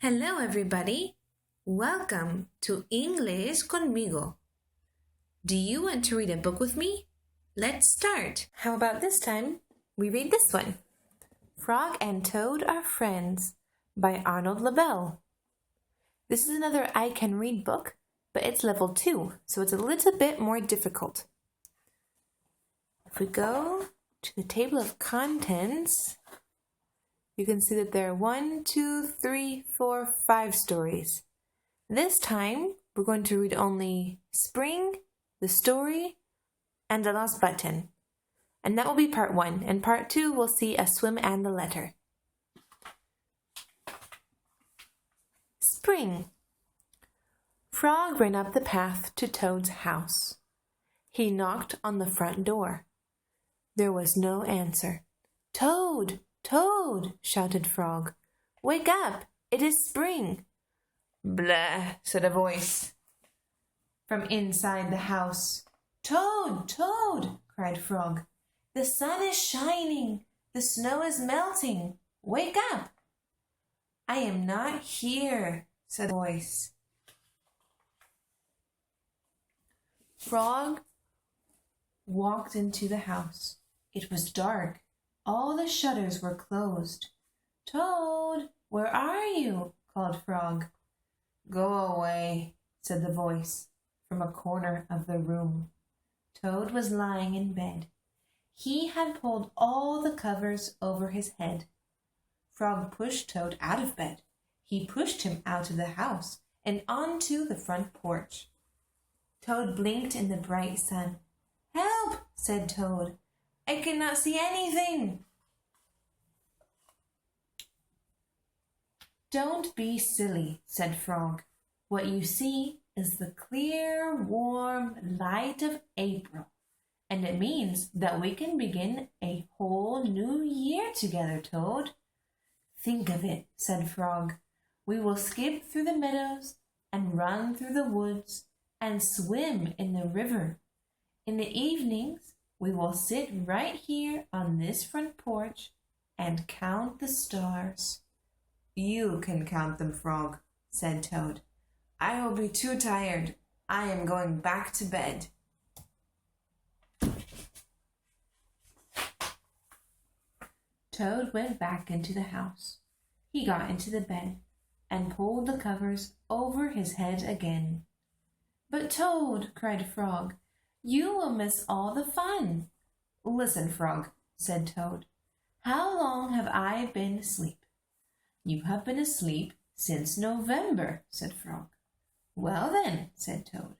Hello, everybody. Welcome to IngLEES Conmigo. Do you want to read a book with me? Let's start. How about this time we read this one? Frog and Toad Are Friends by Arnold Lebel. This is another I Can Read book, but it's level 2, so it's a little bit more difficult. If we go to the table of contents, you can see that there are 1, 2, 3, 4, 5 stories. This time, we're going to read only Spring, the story, and the lost button. And that will be part 1. And part 2, we'll see A Swim and the Letter. Spring. Frog ran up the path to Toad's house. He knocked on the front door. There was no answer. "Toad! Toad!" shouted Frog. "Wake up! It is spring!" "Blah!" said a voice from inside the house. "Toad! Toad!" cried Frog. "The sun is shining! The snow is melting! Wake up!" "I am not here," said the voice. Frog walked into the house. It was dark. All the shutters were closed. "Toad, where are you?" called Frog. "Go away," said the voice from a corner of the room. Toad was lying in bed. He had pulled all the covers over his head. Frog pushed Toad out of bed. He pushed him out of the house and onto the front porch. Toad blinked in the bright sun. "Help!" said Toad. "I cannot see anything." "Don't be silly," said Frog. "What you see is the clear, warm light of April, and it means that we can begin a whole new year together, Toad." "Think of it," said Frog. "We will skip through the meadows and run through the woods and swim in the river. In the evenings, we will sit right here on this front porch and count the stars." "You can count them, Frog," said Toad. "I will be too tired. I am going back to bed." Toad went back into the house. He got into the bed and pulled the covers over his head again. "But Toad," cried Frog, "you will miss all the fun." "Listen, Frog," said Toad. "How long have I been asleep?" "You have been asleep since November," said Frog. "Well then," said Toad,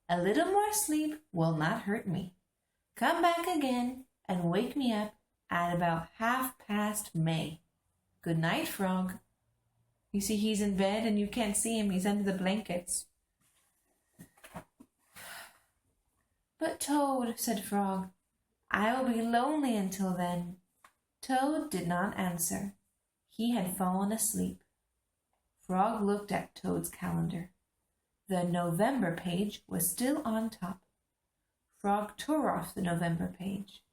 "a little more sleep will not hurt me. Come back again and wake me up at about 1/2 May. Good night, Frog." You see, he's in bed and you can't see him. He's under the blankets. "But Toad," said Frog, "I will be lonely until then." Toad did not answer. He had fallen asleep. Frog looked at Toad's calendar. The November page was still on top. Frog tore off the November page.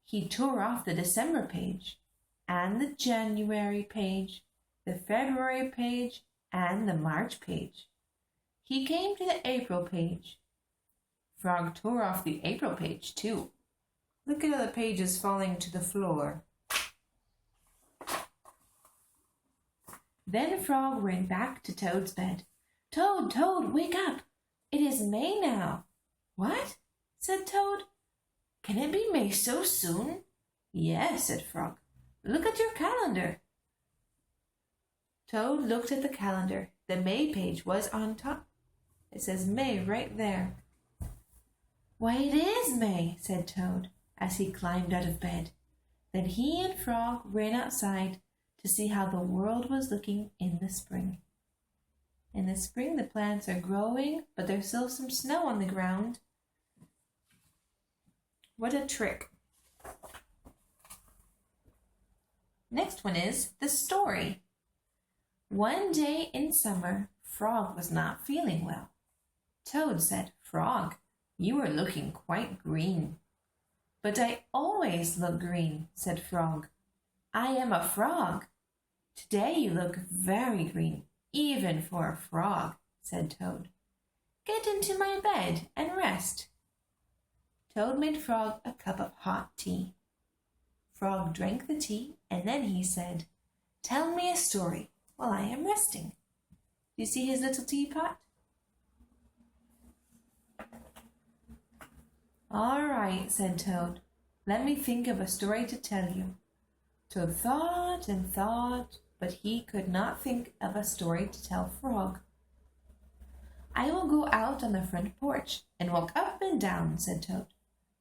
He tore off the December page, and the January page, the February page, and the March page. He came to the April page. Frog tore off the April page, too. Look at all the pages falling to the floor. Then Frog ran back to Toad's bed. "Toad, Toad, wake up! It is May now." "What?" said Toad. "Can it be May so soon?" "Yes," said Frog. "Look at your calendar." Toad looked at the calendar. The May page was on top. It says May right there. "Why, it is May," said Toad as he climbed out of bed. Then he and Frog ran outside to see how the world was looking in the spring. In the spring, the plants are growing, but there's still some snow on the ground. What a trick. Next one is the story. One day in summer, Frog was not feeling well. Toad said, "Frog, you are looking quite green." "But I always look green," said Frog. "I am a frog. Today you look very green. Even for a frog, said Toad. Get into my bed and rest. Toad made Frog a cup of hot tea. Frog drank the tea, and then he said, Tell me a story while I am resting. Do you see his little teapot? All right, said Toad. Let me think of a story to tell you. Toad thought and thought, but he could not think of a story to tell Frog. I will go out on the front porch and walk up and down, said Toad.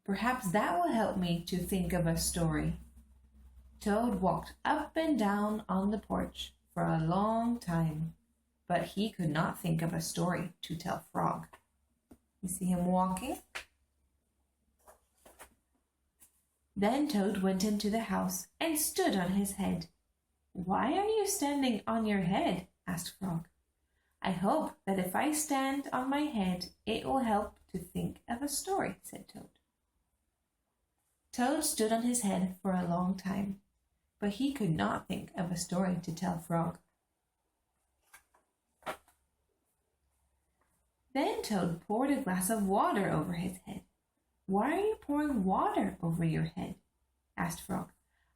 Perhaps that will help me to think of a story. Toad walked up and down on the porch for a long time, but he could not think of a story to tell Frog. You see him walking? Then Toad went into the house and stood on his head. Why are you standing on your head? Asked Frog. I hope that if I stand on my head, it will help to think of a story, said Toad. Toad stood on his head for a long time, but he could not think of a story to tell Frog. Then Toad poured a glass of water over his head. Why are you pouring water over your head? Asked Frog.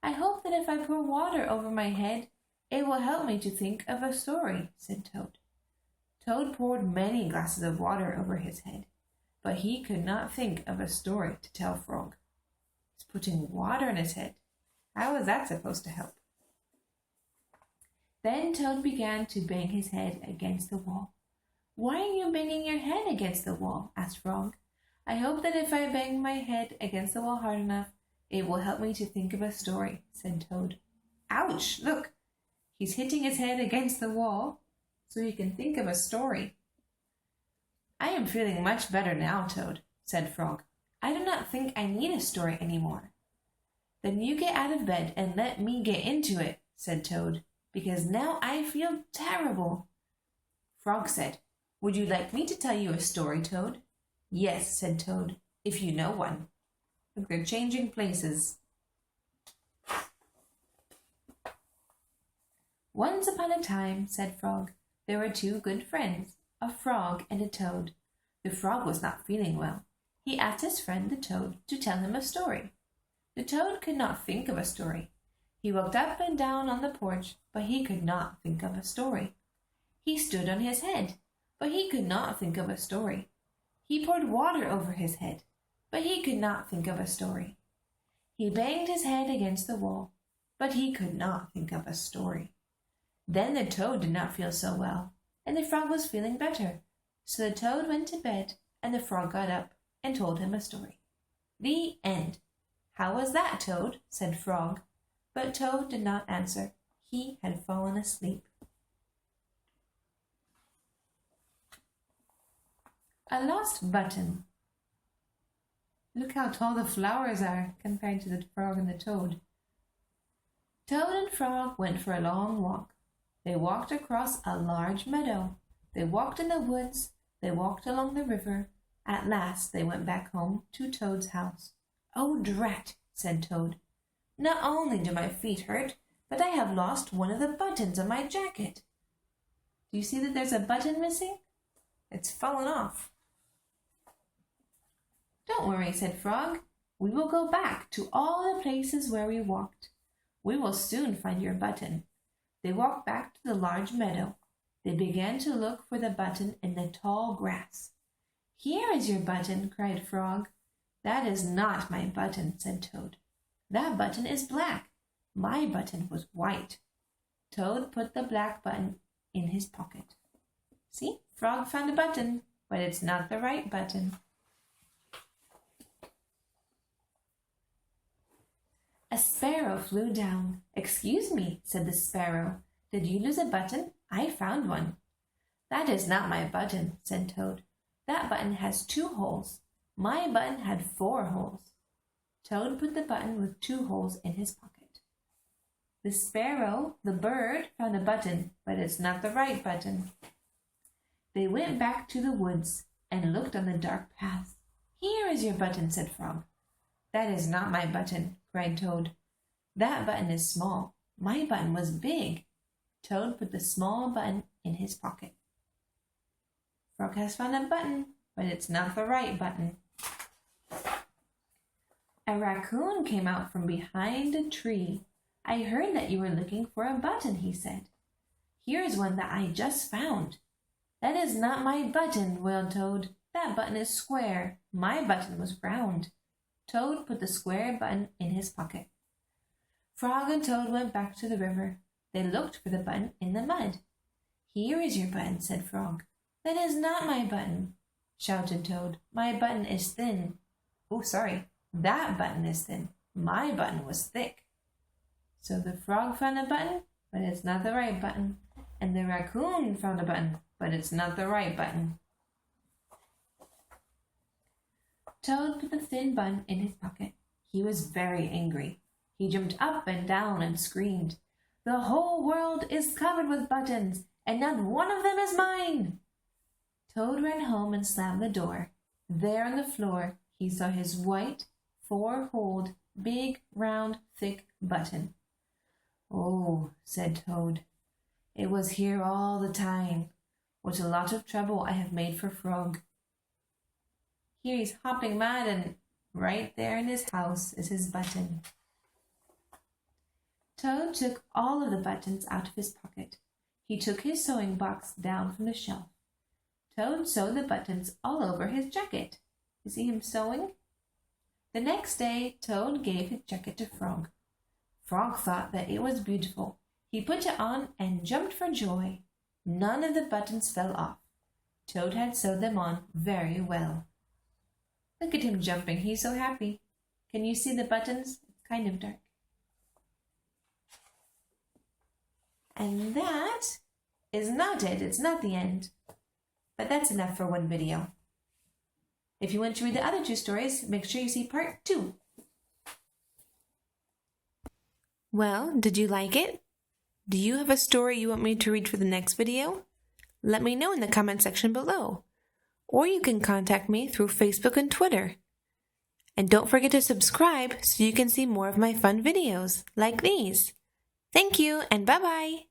I hope that if I pour water over my head, it will help me to think of a story, said Toad. Toad poured many glasses of water over his head, but he could not think of a story to tell Frog. He's putting water in his head. How is that supposed to help? Then Toad began to bang his head against the wall. Why are you banging your head against the wall? Asked Frog. I hope that if I bang my head against the wall hard enough, it will help me to think of a story, said Toad. Ouch! Look, he's hitting his head against the wall so he can think of a story. I am feeling much better now, Toad, said Frog. I do not think I need a story anymore. Then you get out of bed and let me get into it, said Toad, because now I feel terrible. Frog said, Would you like me to tell you a story, Toad? Yes, said Toad, if you know one. Look, they're changing places. Once upon a time, said Frog, there were two good friends, a frog and a toad. The frog was not feeling well. He asked his friend the toad to tell him a story. The toad could not think of a story. He walked up and down on the porch, but he could not think of a story. He stood on his head, but he could not think of a story. He poured water over his head, but he could not think of a story. He banged his head against the wall, but he could not think of a story. Then the toad did not feel so well, and the frog was feeling better. So the toad went to bed, and the frog got up and told him a story. The end. How was that, Toad? Said Frog. But Toad did not answer. He had fallen asleep. A lost button. Look how tall the flowers are compared to the frog and the toad. Toad and Frog went for a long walk. They walked across a large meadow. They walked in the woods. They walked along the river. At last they went back home to Toad's house. Oh, drat, said Toad. Not only do my feet hurt, but I have lost one of the buttons on my jacket. Do you see that there's a button missing? It's fallen off. Don't worry, said Frog. We will go back to all the places where we walked. We will soon find your button. They walked back to the large meadow. They began to look for the button in the tall grass. Here is your button, cried Frog. That is not my button, said Toad. That button is black. My button was white. Toad put the black button in his pocket. See, Frog found a button, but it's not the right button. A sparrow flew down. Excuse me, said the sparrow. Did you lose a button? I found one. That is not my button, said Toad. That button has 2 holes. My button had 4 holes. Toad put the button with 2 holes in his pocket. The sparrow, the bird, found a button, but it's not the right button. They went back to the woods and looked on the dark path. Here is your button, said Frog. That is not my button, cried Toad. That button is small. My button was big. Toad put the small button in his pocket. Frog has found a button, but it's not the right button. A raccoon came out from behind a tree. I heard that you were looking for a button, he said. Here is one that I just found. That is not my button, wailed Toad. That button is square. My button was round. Toad put the square button in his pocket. Frog and Toad went back to the river. They looked for the button in the mud. Here is your button, said Frog. That is not my button, shouted Toad. My button is thin. Oh, sorry. That button is thin. My button was thick. So the frog found a button, but it's not the right button. And the raccoon found a button, but it's not the right button. Toad put the thin button in his pocket. He was very angry. He jumped up and down and screamed, "The whole world is covered with buttons, and not one of them is mine!" Toad ran home and slammed the door. There on the floor, he saw his white, four-holed, big, round, thick button. "Oh," said Toad, "it was here all the time. What a lot of trouble I have made for Frog. Here he's hopping mad, and right there in his house is his button." Toad took all of the buttons out of his pocket. He took his sewing box down from the shelf. Toad sewed the buttons all over his jacket. You see him sewing? The next day, Toad gave his jacket to Frog. Frog thought that it was beautiful. He put it on and jumped for joy. None of the buttons fell off. Toad had sewed them on very well. Look at him jumping. He's so happy. Can you see the buttons? It's kind of dark. And that is not it. It's not the end. But that's enough for one video. If you want to read the other two stories, make sure you see part 2. Well, did you like it? Do you have a story you want me to read for the next video? Let me know in the comment section below. Or you can contact me through Facebook and Twitter. And don't forget to subscribe so you can see more of my fun videos like these. Thank you and bye-bye!